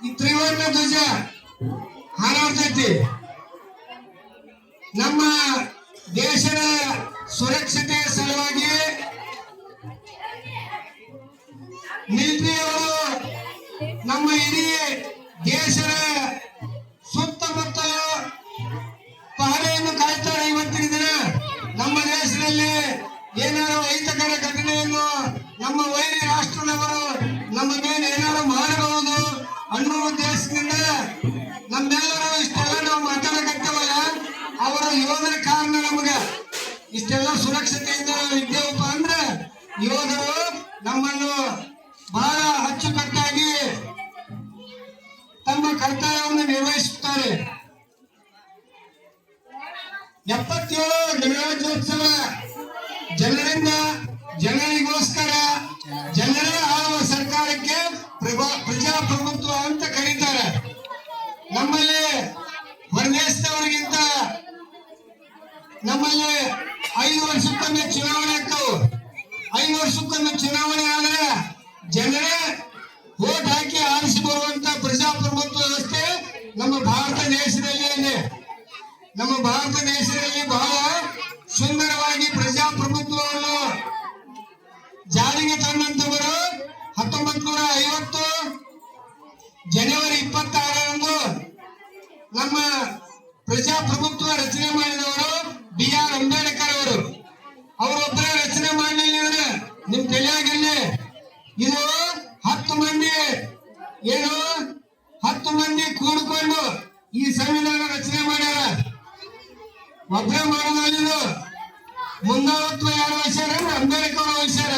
ಈ ತ್ರಿವರ್ಣ ಧ್ವಜ ಹಾರಾಡ್ತೈತಿ. ನಮ್ಮ ದೇಶದ ಸುರಕ್ಷತೆಯ ಸಲುವಾಗಿ ಮಿಲಿಟರಿಯವರು ನಮ್ಮ ಇಡೀ ದೇಶದ ಸುತ್ತಮುತ್ತಲು ಪಹರೆಯನ್ನು ಕಾಯ್ತಾರೆ. ಇವತ್ತಿನ ದಿನ ನಮ್ಮ ದೇಶದಲ್ಲಿ ಏನಾದರೂ ಅಹಿತಕರ ಘಟನೆಯನ್ನು ನಮ್ಮ ವೈರಿ ರಾಷ್ಟ್ರದವರು ನಮ್ಮ ಮೇಲೆ ಏನಾದರೂ ಮಾಡಬಹುದು ಅನ್ನೋ ಉದ್ದೇಶದಿಂದ ನಮ್ಮೆಲ್ಲರೂ ಇಷ್ಟೆಲ್ಲ ನಾವು ಮಾತಾಡಕತ್ತೇವಲ್ಲ, ಅವರ ಯೋಧರ ಕಾರಣ ನಮಗ ಇಷ್ಟೆಲ್ಲ ಸುರಕ್ಷತೆಯಿಂದ ಇದ್ದೇವಪ್ಪ ಅಂದ್ರೆ ಯೋಧರು ನಮ್ಮನ್ನು ಬಹಳ ಅಚ್ಚುಕಟ್ಟಾಗಿ ತಮ್ಮ ಕರ್ತವ್ಯವನ್ನು ನಿರ್ವಹಿಸುತ್ತಾರೆ. 77 ಗಣರಾಜ್ಯೋತ್ಸವ ಜನರಿಂದ ಜನರಿಗೋಸ್ಕರ ಜನರೇ ಆಳುವ ಸರ್ಕಾರಕ್ಕೆ ಪ್ರಜಾಪ್ರಭುತ್ವ ಅಂತ ಕರೀತಾರೆ. ನಮ್ಮಲ್ಲಿ ಹೊರದೇಶದವರಿಗಿಂತ ನಮ್ಮಲ್ಲಿ 5 ವರ್ಷಕ್ಕೊಮ್ಮೆ ಚುನಾವಣೆ ಆಗ್ತಾವು. 5 ವರ್ಷಕ್ಕೊಮ್ಮೆ ಚುನಾವಣೆ ಆದ್ರೆ ಜನರೇ ವೋಟ್ ಹಾಕಿ ಆರಿಸಿ ಬರುವಂತ ಪ್ರಜಾಪ್ರಭುತ್ವ ವ್ಯವಸ್ಥೆ ನಮ್ಮ ಭಾರತ ದೇಶದಲ್ಲಿ ಇದೆ. ನಮ್ಮ ಭಾರತ ದೇಶದಲ್ಲಿ ಬಹಳ ಸುಂದರವಾಗಿ ಪ್ರಜಾಪ್ರಭುತ್ವವನ್ನು ಜಾರಿಗೆ ತಂದಂತವರು 1950 ಜನವರಿ 26ರಂದು ನಮ್ಮ ಪ್ರಜಾಪ್ರಭುತ್ವ ರಚನೆ ಮಾಡಿದವರು B.R. ಅಂಬೇಡ್ಕರ್ ಅವರು. ಅವರೊಬ್ಬರೇ ರಚನೆ ಮಾಡಲಿಲ್ಲ. ನಿಮ್ ತಲೆಯಾಗಿರ್ಲಿ, ಇದು 10 ಮಂದಿ ಏನು 10 ಮಂದಿ ಕೂಡಿಕೊಂಡು ಈ ಸಂವಿಧಾನ ರಚನೆ ಮಾಡ್ಯಾರ. ಒಬ್ಬರೇ ಮಾಡೋದಿಲ್ಲ. ಮುಂದಾಳತ್ವ ಯಾರು ವಹಿಸ್ಯಾರ? ಅಂಬೇಡ್ಕರ್ ವಹಿಸ್ಯಾರ.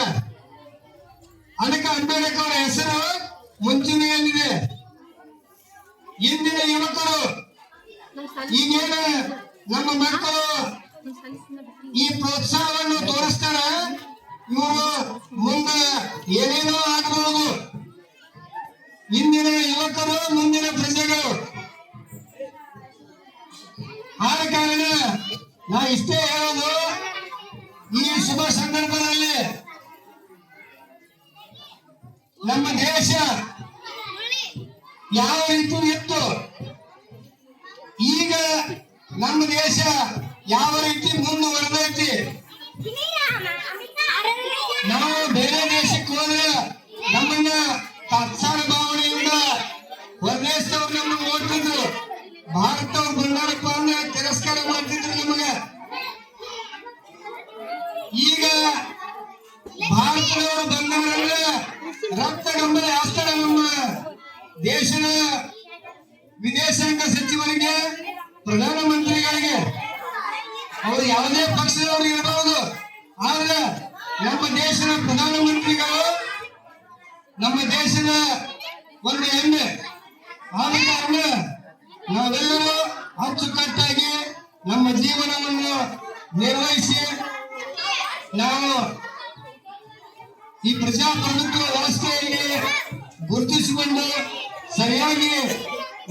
ಅದಕ್ಕೆ ಅಂಬೇಡ್ಕರ್ ಅವರ ಹೆಸರು ಮುಂಚೂಣಿಯಲ್ಲಿದೆ. ಇಂದಿನ ಯುವಕರು ಈಗೇನ ನಮ್ಮ ಮಕ್ಕಳು ಈ ಪ್ರೋತ್ಸಾಹವನ್ನು ತೋರಿಸ್ತಾರ, ಇವರು ಮುಂದೆ ಏನೇನೋ ಆಗಬಹುದು. ಇಂದಿನ ಯುವಕರು ಮುಂದಿನ ಪ್ರಜೆಗಳು. ಆದ ಕಾರಣ ನಾ ಇಷ್ಟೇ ಹೇಳೋದು, ಈ ಶುಭ ಸಂದರ್ಭದಲ್ಲಿ ನಮ್ಮ ದೇಶ ಯಾವ ರೀತಿ ಇತ್ತು, ಈಗ ನಮ್ಮ ದೇಶ ಯಾವ ರೀತಿ ಮುಂದುವರೆದೈತಿ. ನಾವು ಬೇರೆ ದೇಶಕ್ಕೆ ಹೋದ್ರೆ ನಮ್ಮನ್ನ ತಾತ್ಸಾರ ಭಾವನೆಯಿಂದ ಹೊರದೇಶದವ್ರು ನಮ್ಮನ್ನು ಓಡ್ತಿದ್ರು. ಭಾರತವ್ರು ಬಂದಾರಪ್ಪ ಅಂದ್ರೆ ತಿರಸ್ಕಾರ ಮಾಡ್ತಿದ್ರು ನಮಗೆ. ಈಗ ಭಾರತದವರು ಬಂದಾರಂದ್ರೆ ರಕ್ತ ಗಂಬಲ ಹಾಸ್ತಾರೆ ನಮ್ಮ ದೇಶದ ವಿದೇಶಾಂಗ ಸಚಿವರಿಗೆ, ಪ್ರಧಾನಮಂತ್ರಿಗಳಿಗೆ. ಅವರು ಯಾವುದೇ ಪಕ್ಷದವರು ಇರಬಹುದು, ಆದ್ರೆ ನಮ್ಮ ದೇಶದ ಪ್ರಧಾನಮಂತ್ರಿಗಳು ನಮ್ಮ ದೇಶದ ಒಂದು ಹೆಮ್ಮೆ. ಆದ ಕಾರಣ ನಾವೆಲ್ಲರೂ ಅಚ್ಚುಕಟ್ಟಾಗಿ ನಮ್ಮ ಜೀವನವನ್ನು ನಿರ್ವಹಿಸಿ ನಾವು ಈ ಪ್ರಜಾಪ್ರಭುತ್ವ ವ್ಯವಸ್ಥೆಯಲ್ಲಿ ಗುರುತಿಸಿಕೊಂಡು ಸರಿಯಾಗಿ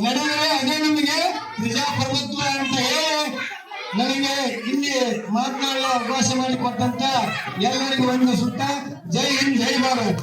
ನಡೆದರೆ ಅದೇ ನಮಗೆ ಪ್ರಜಾಪ್ರಭುತ್ವ ಅಂತ ಹೇಳಿ ನನಗೆ ಇಲ್ಲಿ ಮಾತನಾಡಲು ಅವಕಾಶ ಮಾಡಿಕೊಟ್ಟಂತ ಎಲ್ಲರಿಗೂ ವಂದಿಸುತ್ತಾ ಜೈ ಹಿಂದ್ ಜೈ ಭಾರತ್.